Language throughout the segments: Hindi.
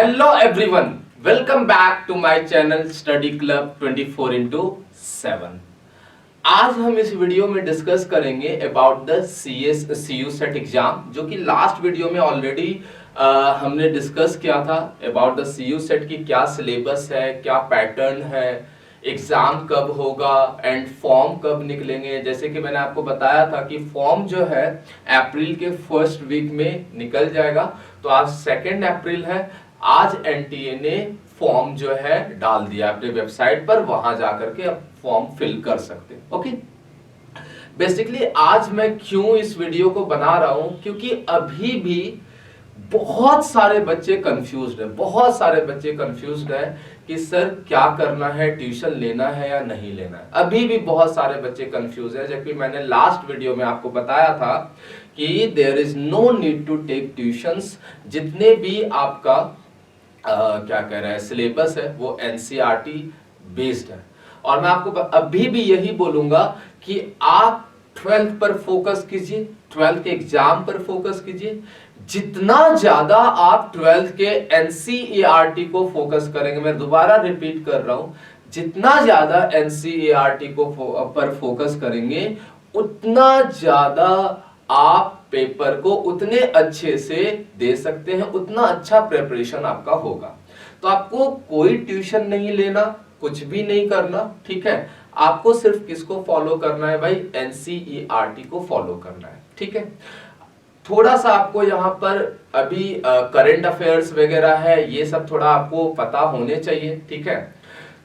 Hello everyone, welcome back to my channel Study Club 24/7। आज हम इस वीडियो में डिस्कस करेंगे about the CU set exam, जो कि लास्ट वीडियो में ऑलरेडी हमने डिस्कस किया था अबाउट द CU सेट की क्या सिलेबस है, क्या पैटर्न है, एग्जाम कब होगा एंड फॉर्म कब निकलेंगे। जैसे कि मैंने आपको बताया था कि फॉर्म जो है अप्रैल के फर्स्ट वीक में निकल जाएगा। तो आज 2 अप्रैल है। आज NTA ने फॉर्म जो है डाल दिया अपने वेबसाइट पर, वहां जाकर के अब फॉर्म फिल कर सकते हैं। ओके, बेसिकली आज मैं क्यों इस वीडियो को बना रहा हूं, क्योंकि अभी भी बहुत सारे बच्चे कंफ्यूज्ड हैं, बहुत सारे बच्चे कंफ्यूज्ड हैं कि सर क्या करना है, ट्यूशन लेना है या नहीं लेना है। अभी भी बहुत सारे बच्चे कंफ्यूज हैं, जबकि मैंने लास्ट वीडियो में आपको बताया था कि there is no need to take tuitions. जितने भी आपका क्या कह रहा है सिलेबस है वो NCERT बेस्ड है। और मैं आपको अभी भी यही बोलूंगा कि आप 12th पर फोकस कीजिए, 12th के एग्जाम पर फोकस कीजिए। जितना ज्यादा आप 12th के NCERT को फोकस करेंगे, मैं दोबारा रिपीट कर रहा हूं, जितना ज्यादा NCERT को पर फोकस करेंगे उतना ज्यादा आप पेपर को उतने अच्छे से दे सकते हैं, उतना अच्छा प्रिपरेशन आपका होगा। तो आपको कोई ट्यूशन नहीं लेना, कुछ भी नहीं करना, ठीक है। आपको सिर्फ किसको फॉलो करना है भाई, NCERT को फॉलो करना है, ठीक है। थोड़ा सा आपको यहाँ पर अभी करंट अफेयर्स वगैरह है, ये सब थोड़ा आपको पता होने चाहिए, ठीक है।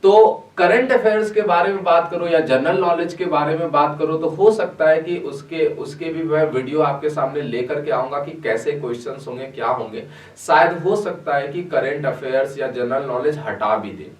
तो करंट अफेयर्स के बारे में बात करो या जनरल नॉलेज के बारे में बात करो, तो हो सकता है कि उसके भी मैं वीडियो आपके सामने लेकर के आऊंगा कि कैसे क्वेश्चंस होंगे, क्या होंगे। शायद हो सकता है कि करंट अफेयर्स या जनरल नॉलेज हटा भी दे,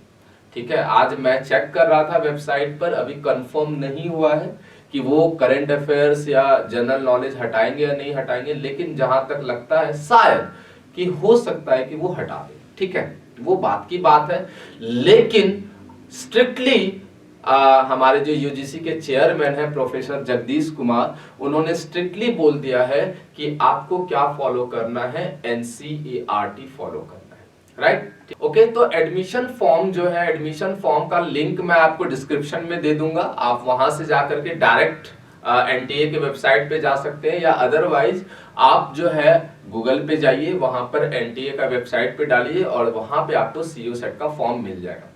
ठीक है। आज मैं चेक कर रहा था वेबसाइट पर, अभी कंफर्म नहीं हुआ है कि वो करंट अफेयर्स या जनरल नॉलेज हटाएंगे या नहीं हटाएंगे, लेकिन जहां तक लगता है शायद कि हो सकता है कि वो हटा दे, ठीक है। वो बात की बात है, लेकिन स्ट्रिक्टली हमारे जो UGC के चेयरमैन है प्रोफेसर जगदीश कुमार, उन्होंने स्ट्रिक्टली बोल दिया है कि आपको क्या फॉलो करना है, NCERT फॉलो करना है, राइट। ओके, तो एडमिशन फॉर्म जो है, एडमिशन फॉर्म का लिंक मैं आपको डिस्क्रिप्शन में दे दूंगा। आप वहां से जाकर के डायरेक्ट NTA के वेबसाइट पे जा सकते हैं, या अदरवाइज आप जो है गूगल पे जाइए, वहां पर NTA का वेबसाइट पे डालिए और वहां पे आपको CU सेट का फॉर्म मिल जाएगा।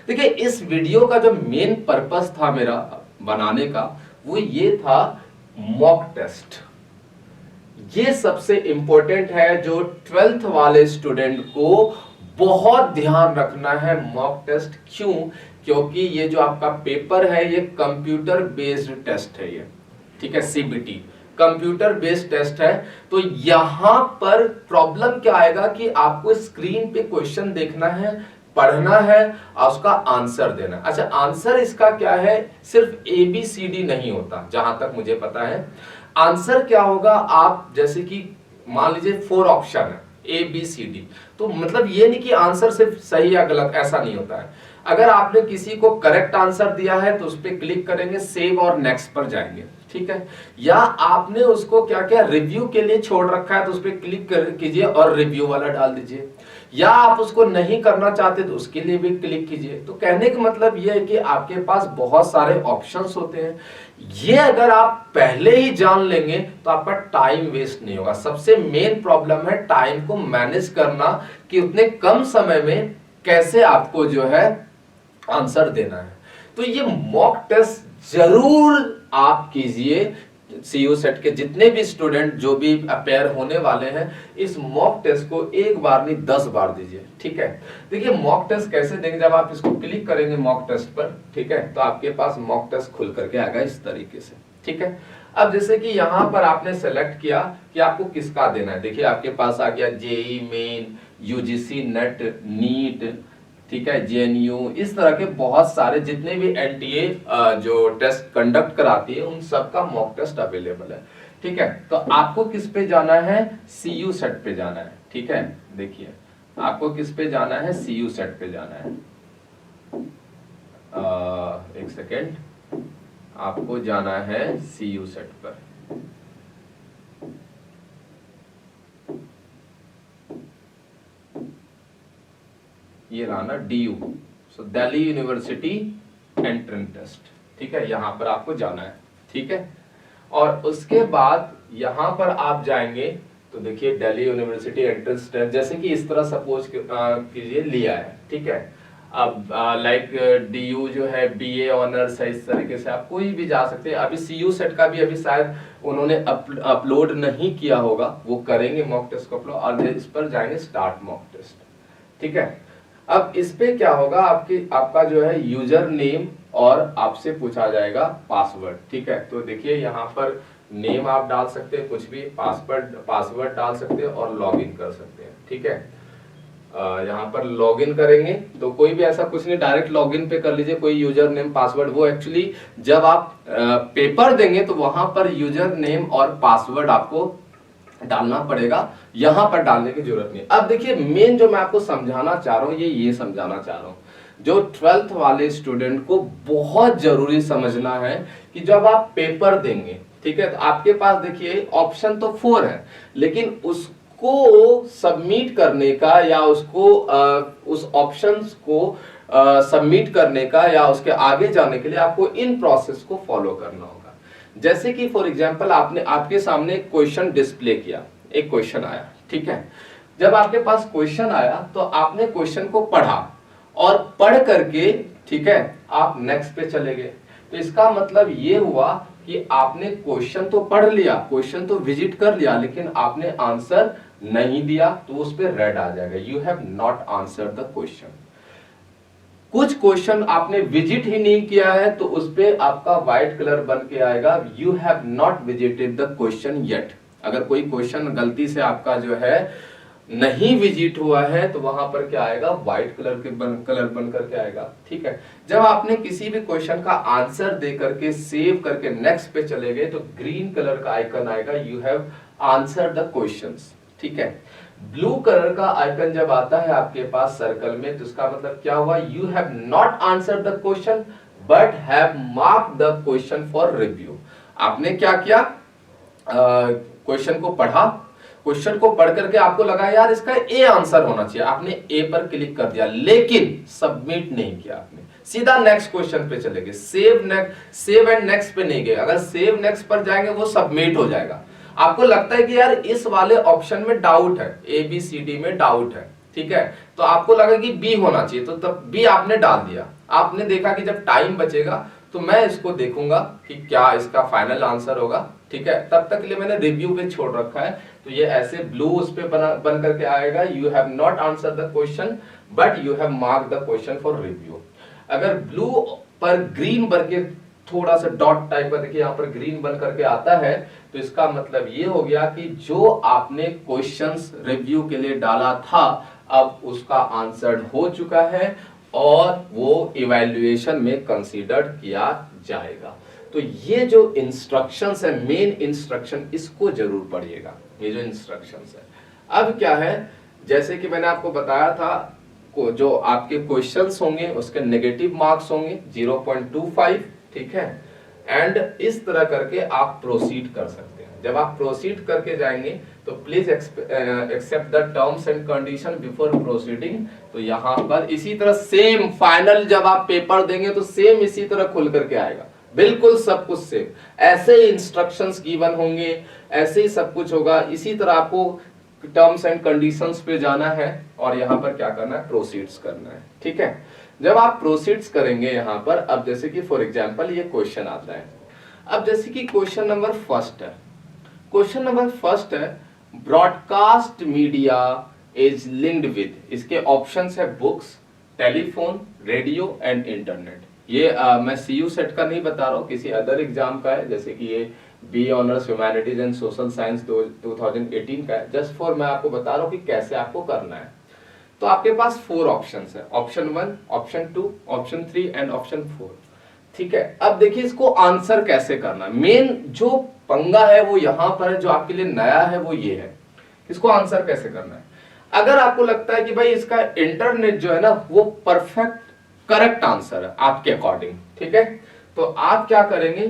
देखिए, इस वीडियो का जो मेन पर्पस था मेरा बनाने का, वो ये था मॉक टेस्ट। ये सबसे इंपॉर्टेंट है, जो 12th वाले स्टूडेंट को बहुत ध्यान रखना है मॉक टेस्ट। क्यों? क्योंकि ये जो आपका पेपर है ये कंप्यूटर बेस्ड टेस्ट है, ये ठीक है, CBT कंप्यूटर बेस्ड टेस्ट है। तो यहां पर प्रॉब्लम क्या आएगा कि आपको स्क्रीन पे क्वेश्चन देखना है, पढ़ना है और उसका आंसर देना। अच्छा, आंसर इसका क्या है, सिर्फ ABCD नहीं होता जहां तक मुझे पता है। आंसर क्या होगा, आप जैसे कि मान लीजिए 4 ऑप्शन है ABCD, तो मतलब ये नहीं कि आंसर सिर्फ सही या गलत, ऐसा नहीं होता है। अगर आपने किसी को करेक्ट आंसर दिया है तो उस पर क्लिक करेंगे, सेव और नेक्स्ट पर जाएंगे, ठीक है। या आपने उसको क्या क्या रिव्यू के लिए छोड़ रखा है तो उस पर क्लिक कीजिए और रिव्यू वाला डाल दीजिए, या आप उसको नहीं करना चाहते तो उसके लिए भी क्लिक कीजिए। तो कहने का मतलब यह है कि आपके पास बहुत सारे ऑप्शंस होते हैं। ये अगर आप पहले ही जान लेंगे तो आपका टाइम वेस्ट नहीं होगा। सबसे मेन प्रॉब्लम है टाइम को मैनेज करना, कि उतने कम समय में कैसे आपको जो है आंसर देना है। तो ये मॉक टेस्ट जरूर आप कीजिए। CU सेट के जितने भी स्टूडेंट जो भी अपेयर होने वाले हैं, इस मॉक टेस्ट को एक बार नहीं 10 बार दीजिए, ठीक है। देखिए, मॉक टेस्ट कैसे देंगे, जब आप इसको क्लिक करेंगे मॉक टेस्ट पर, ठीक है, तो आपके पास मॉक टेस्ट खुल करके आएगा इस तरीके से, ठीक है। अब जैसे कि यहां पर आपने सेलेक्ट किया कि आपको किसका देना है, देखिए आपके पास आ गया JEE Main, UGC NET, NEET, ठीक है, JNU, इस तरह के बहुत सारे जितने भी NTA जो टेस्ट कंडक्ट कराती है उन सब का मॉक टेस्ट अवेलेबल है, ठीक है। तो आपको किस पे जाना है, CU सेट पे जाना है, ठीक है। देखिए, आपको किस पे जाना है, CU सेट पे जाना है। एक सेकेंड, आपको जाना है CU सेट पर। ये लाना DU, सो दिल्ली यूनिवर्सिटी एंट्रेंस टेस्ट, ठीक है, यहाँ पर आपको जाना है, ठीक है। और उसके बाद यहाँ पर आप जाएंगे तो देखिए दिल्ली यूनिवर्सिटी एंट्रेंस टेस्ट, जैसे कि इस तरह सपोज कीजिए लिया है, ठीक है। अब लाइक DU जो है BA ऑनर्स है, इस तरीके से आप कोई भी जा सकते हैं। अभी CU सेट का भी अभी शायद उन्होंने अपलोड नहीं किया होगा, वो करेंगे मॉक टेस्ट को अपलोड, और इस पर जाएंगे स्टार्ट मॉक टेस्ट, ठीक है। अब इस पे क्या होगा, आपका जो है यूजर नेम और आपसे पूछा जाएगा पासवर्ड, ठीक है। तो देखिए यहाँ पर नेम आप डाल सकते हैं कुछ भी, पासवर्ड डाल सकते हैं और लॉगिन कर सकते हैं, ठीक है। यहाँ पर लॉगिन करेंगे तो कोई भी ऐसा कुछ नहीं, डायरेक्ट लॉगिन पे कर लीजिए, कोई यूजर नेम पासवर्ड, वो एक्चुअली जब आप पेपर देंगे तो वहां पर यूजर नेम और पासवर्ड आपको डालना पड़ेगा, यहां पर डालने की जरूरत नहीं। अब देखिए मेन जो मैं आपको समझाना चाह रहा हूं, ये समझाना चाह रहा हूं, जो 12th वाले स्टूडेंट को बहुत जरूरी समझना है कि जब आप पेपर देंगे, ठीक है, तो आपके पास देखिए ऑप्शन तो 4 है, लेकिन उसको सबमिट करने का या उसको उस ऑप्शंस को सबमिट करने का या उसके आगे जाने के लिए आपको इन प्रोसेस को फॉलो करना होगा। जैसे कि फॉर एग्जांपल आपने आपके सामने एक क्वेश्चन डिस्प्ले किया, एक क्वेश्चन आया, ठीक है। जब आपके पास क्वेश्चन आया तो आपने क्वेश्चन को पढ़ा और पढ़ करके, ठीक है, आप नेक्स्ट पे चले गए। तो इसका मतलब ये हुआ कि आपने क्वेश्चन तो पढ़ लिया, क्वेश्चन तो विजिट कर लिया, लेकिन आपने आंसर नहीं दिया, तो उस पे रेड आ जाएगा, you have not answered the question. कुछ क्वेश्चन आपने विजिट ही नहीं किया है तो उस पे आपका व्हाइट कलर बन के आएगा, you have not visited the question yet. अगर कोई क्वेश्चन गलती से आपका जो है नहीं विजिट हुआ है तो वहां पर क्या आएगा, व्हाइट कलर बन करके आएगा, ठीक है। जब आपने किसी भी क्वेश्चन का आंसर दे करके सेव करके नेक्स्ट पे चले गए तो ग्रीन कलर का आइकन आएगा, you have answered the questions, ठीक है। ब्लू कलर का आइकन जब आता है आपके पास सर्कल में तो इसका मतलब क्या हुआ, you have not answered the question but have marked the question for review. आपने क्या किया, क्वेश्चन को पढ़ा, क्वेश्चन को पढ़ करके आपको लगा यार इसका ए आंसर होना चाहिए, आपने ए पर क्लिक कर दिया, लेकिन सबमिट नहीं किया, आपने सीधा नेक्स्ट क्वेश्चन पे चले गए, सेव एंड नेक्स्ट पे नहीं गए। अगर सेव नेक्स्ट पर जाएंगे वो सबमिट हो जाएगा। आपको लगता है कि यार इस वाले ऑप्शन में डाउट है, ABCD में डाउट है, ठीक है, तो आपको लगा कि बी होना चाहिए, तो तब बी आपने डाल दिया। आपने देखा कि जब टाइम बचेगा तो मैं इसको देखूंगा कि क्या इसका फाइनल आंसर होगा, ठीक है, तब तक के लिए मैंने रिव्यू पे छोड़ रखा है। तो ये ऐसे ब्लू उस पे बन करके आएगा, you have not answer the question but you have mark the question for review. अगर ब्लू पर ग्रीन बन के थोड़ा सा डॉट टाइप का देखिए यहाँ पर ग्रीन बन करके आता है तो इसका मतलब ये हो गया कि जो आपने क्वेश्चंस रिव्यू के लिए डाला था अब उसका आंसर हो चुका है और वो इवैल्यूएशन में कंसीडर किया जाएगा। तो ये जो इंस्ट्रक्शंस है, मेन इंस्ट्रक्शन, इसको जरूर पढ़िएगा, ये जो इंस्ट्रक्शंस है। अब क्या है, जैसे कि मैंने आपको बताया था, जो आपके क्वेश्चंस होंगे उसके नेगेटिव मार्क्स होंगे 0.25, ठीक है, एंड इस तरह करके आप प्रोसीड कर सकते हैं। जब आप प्रोसीड करके जाएंगे तो please accept the terms and condition before proceeding. तो यहाँ पर इसी तरह सेम फाइनल जब आप पेपर देंगे तो सेम इसी तरह खुल करके आएगा, बिल्कुल सब कुछ सेम, ऐसे ही इंस्ट्रक्शंस गिवन होंगे, ऐसे ही सब कुछ होगा। इसी तरह आपको टर्म्स एंड कंडीशंस पे जाना है और यहाँ पर क्या करना है, प्रोसीड्स करना है, ठीक है। जब आप प्रोसीड्स करेंगे यहाँ पर, अब जैसे कि फॉर एग्जांपल ये क्वेश्चन आता है, अब जैसे कि क्वेश्चन नंबर फर्स्ट है, क्वेश्चन नंबर फर्स्ट है broadcast media is linked with, इसके ऑप्शंस है books, telephone, radio and internet. ये मैं CU सेट का नहीं बता रहा हूँ, किसी अदर एग्जाम का है, जैसे कि ये BA honours humanities and social science 2018 का है। जस्ट फॉर मैं आपको बता रहा हूँ कि कैसे आपको करना है। तो आपके पास 4 ऑप्शंस है, option 1, option 2, option 3 and option 4, ठीक है। अब देखिए इसको आंसर कैसे करना है, मेन जो पंगा है वो यहाँ पर है, जो आपके लिए नया है वो ये है, इसको आंसर कैसे करना है। अगर आपको लगता है कि भाई इसका इंटरनेट जो है ना वो परफेक्ट करेक्ट आंसर है आपके अकॉर्डिंग, ठीक है, तो आप क्या करेंगे,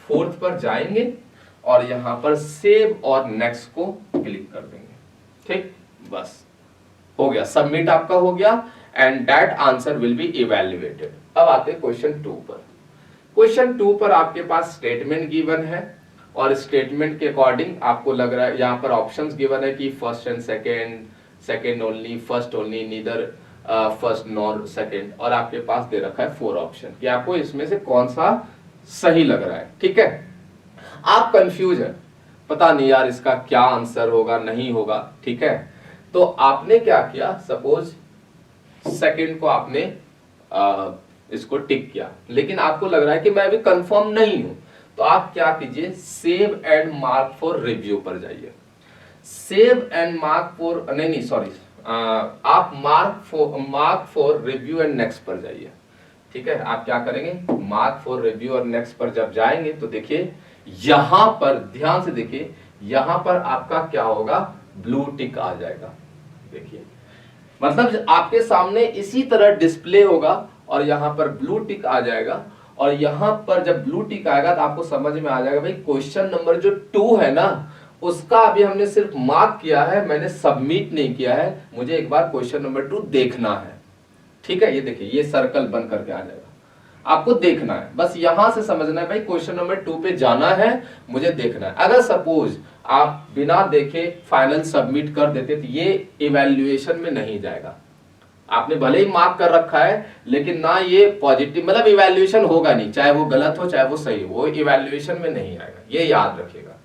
4th पर जाएंगे और यहां पर सेव और नेक्स्ट को क्लिक कर देंगे, ठीक, बस हो गया, सबमिट आपका हो गया and that answer will be evaluated. अब आते हैं क्वेश्चन 2 पर। क्वेश्चन 2 पर आपके पास स्टेटमेंट गिवन है और स्टेटमेंट के अकॉर्डिंग आपको लग रहा है यहाँ पर ऑप्शंस गिवन है कि first and second, second only, first only, neither first nor second, और आपके पास दे रखा है 4 ऑप्शन कि आपको इसमें से कौन सा सही लग रहा है। ठीक है, आप कंफ्यूज है, पता नहीं यार इसका क्या आंसर होगा, नहीं होगा। ठीक है, तो आपने क्या किया, सपोज सेकंड को आपने इसको टिक किया, लेकिन आपको लग रहा है कि मैं अभी कंफर्म नहीं हूं, तो आप क्या कीजिए, save and mark for review पर जाइए। सेव एंड मार्क फॉर, नहीं सॉरी, आप mark for review and next पर जाइए। ठीक है, आप क्या करेंगे, मार्क फॉर रिव्यू और नेक्स्ट पर जब जाएंगे तो देखिए यहां पर, ध्यान से देखिए, यहां पर आपका क्या होगा, ब्लू टिक आ जाएगा। देखिए, मतलब आपके सामने इसी तरह डिस्प्ले होगा और यहां पर ब्लू टिक आ जाएगा, और यहां पर जब ब्लू टिक आएगा तो आपको समझ में आ जाएगा भाई क्वेश्चन नंबर जो 2 है ना, उसका अभी हमने सिर्फ मार्क किया है, मैंने सबमिट नहीं किया है, मुझे एक बार क्वेश्चन नंबर 2 देखना है। ठीक है, ये देखिए, ये सर्कल बन करके आ जाएगा, आपको देखना है, बस यहां से समझना है भाई क्वेश्चन नंबर 2 पे जाना है, मुझे देखना है। अगर सपोज आप बिना देखे फाइनल सबमिट कर देते तो ये इवैल्यूएशन में नहीं जाएगा। आपने भले ही मार्क कर रखा है, लेकिन ना ये पॉजिटिव, मतलब इवैल्यूएशन होगा नहीं, चाहे वो गलत हो चाहे वो सही हो, वो इवैल्यूएशन में नहीं आएगा, ये याद रखिएगा।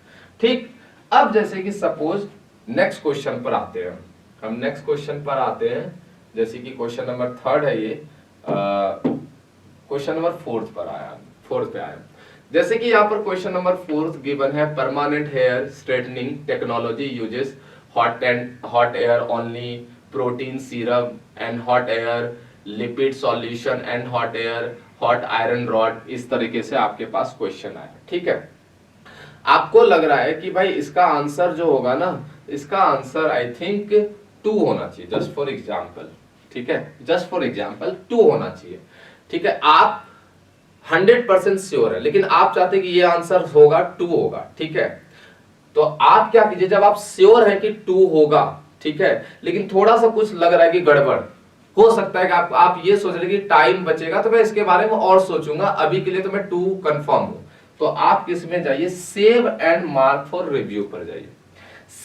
ठीक, अब जैसे कि सपोज नेक्स्ट क्वेश्चन पर आते हैं, हम नेक्स्ट क्वेश्चन पर आते हैं, जैसे कि क्वेश्चन नंबर 3 है, ये क्वेश्चन नंबर 4 पर आया, 4 पे आया। जैसे कि यहाँ पर क्वेश्चन नंबर 4 गिवन है, permanent hair straightening technology uses hot air only, protein serum and hot air, lipid solution and hot air, hot iron rod, इस तरीके से आपके पास क्वेश्चन आया। ठीक है, आपको लग रहा है कि भाई इसका आंसर जो होगा ना, इसका आंसर आई थिंक 2 होना चाहिए, जस्ट फॉर एग्जाम्पल। ठीक है, जस्ट फॉर एग्जाम्पल 2 होना चाहिए। ठीक है, आप 100% श्योर है, लेकिन आप चाहते कि ये आंसर होगा 2 होगा। ठीक है, तो आप क्या कीजिए, जब आप श्योर है कि 2 होगा, ठीक है, लेकिन थोड़ा सा कुछ लग रहा है कि गड़बड़ हो सकता है कि आप ये सोच रहे कि टाइम बचेगा तो मैं इसके बारे में और सोचूंगा, अभी के लिए तो मैं 2 कंफर्म हूं, तो आप किस में जाइए, save and mark for review पर जाइए।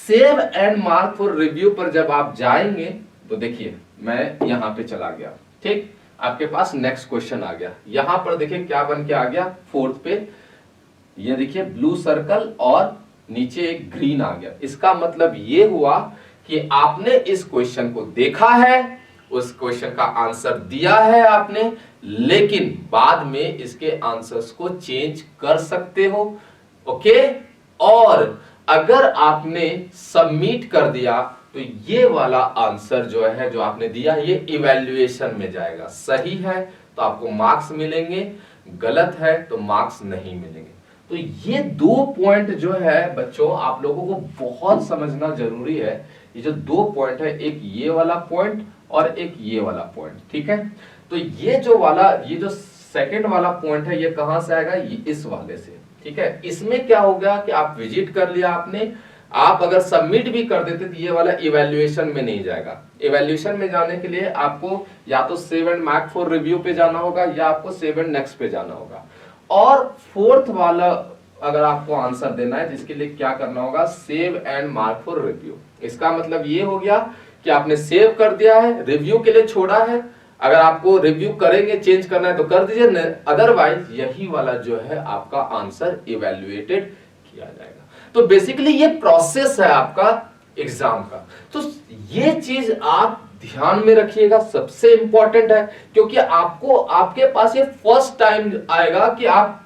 Save and mark for review पर जब आप जाएंगे तो देखिए मैं यहां पे चला गया। ठीक, आपके पास नेक्स्ट क्वेश्चन आ गया, यहां पर देखिए क्या बन के आ गया, 4 पे ये देखिए ब्लू सर्कल और नीचे एक ग्रीन आ गया। इसका मतलब ये हुआ कि आपने इस क्वेश्चन को देखा है, उस क्वेश्चन का आंसर दिया है आपने, लेकिन बाद में इसके आंसर्स को चेंज कर सकते हो। ओके, और अगर आपने सबमिट कर दिया तो ये वाला आंसर जो है, जो आपने दिया, ये इवैल्यूएशन में जाएगा। सही है तो आपको मार्क्स मिलेंगे, गलत है तो मार्क्स नहीं मिलेंगे। तो ये 2 पॉइंट जो है बच्चों, आप लोगों को बहुत समझना जरूरी है। ये जो 2 पॉइंट है, एक ये वाला पॉइंट और एक ये वाला पॉइंट। ठीक है, तो ये जो सेकंड वाला पॉइंट है, ये कहां से आएगा, ये इस वाले से। ठीक है, इसमें क्या हो गया कि आप विजिट कर लिया आपने, आप अगर सबमिट भी कर देते तो ये वाला इवैल्यूएशन में नहीं जाएगा। इवैल्यूएशन में जाने के लिए आपको या तो save and mark for review पे जाना होगा, या आपको सेव एंड नेक्स्ट पे जाना होगा। और 4th वाला अगर आपको आंसर देना है, जिसके लिए क्या करना होगा, save and mark for review. इसका मतलब ये हो गया कि आपने सेव कर दिया है, रिव्यू के लिए छोड़ा है, अगर आपको रिव्यू करेंगे, चेंज करना है तो कर दीजिए, अदरवाइज यही वाला जो है आपका आंसर इवैल्यूएटेड किया जाएगा। तो बेसिकली ये प्रोसेस है आपका एग्जाम का। तो ये चीज आप ध्यान में रखिएगा, सबसे इंपॉर्टेंट है, क्योंकि आपको, आपके पास ये फर्स्ट टाइम आएगा कि आप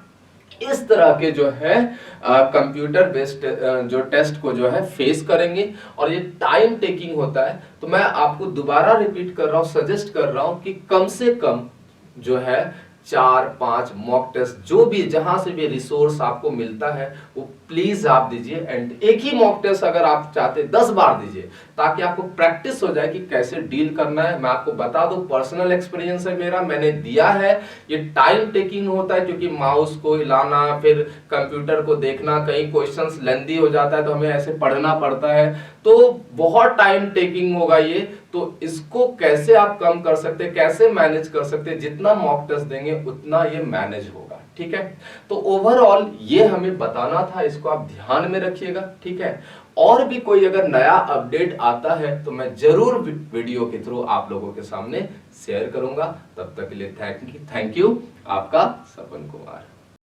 इस तरह के जो है कंप्यूटर बेस्ड जो टेस्ट को जो है फेस करेंगे, और ये टाइम टेकिंग होता है। तो मैं आपको दोबारा रिपीट कर रहा हूं, सजेस्ट कर रहा हूं कि कम से कम जो है 4-5 मॉक टेस्ट, जो भी जहां से भी रिसोर्स आपको मिलता है वो प्लीज आप दीजिए। एंड एक ही मॉक टेस्ट अगर आप चाहते 10 बार दीजिए, ताकि आपको प्रैक्टिस हो जाए कि कैसे डील करना है। मैं आपको बता दूं, पर्सनल एक्सपीरियंस है मेरा, मैंने दिया है। ये टाइम टेकिंग होता है, क्योंकि माउस को हिलाना, फिर कंप्यूटर को देखना, कई क्वेश्चंस लेंदी हो जाता है तो हमें ऐसे पढ़ना पड़ता है। तो बहुत टाइम टेकिंग होगा ये। तो इसको कैसे आप कम कर सकते हैं, कैसे मैनेज कर सकते हैं, जितना मॉक टेस्ट देंगे उतना ये मैनेज होगा। ठीक है, तो ओवरऑल ये हमें बताना था, इसको आप ध्यान में रखिएगा। ठीक है, और भी कोई अगर नया अपडेट आता है तो मैं जरूर वीडियो के थ्रू आप लोगों के सामने शेयर करूंगा। तब तक के लिए थैंक यू, आपका सपन कुमार।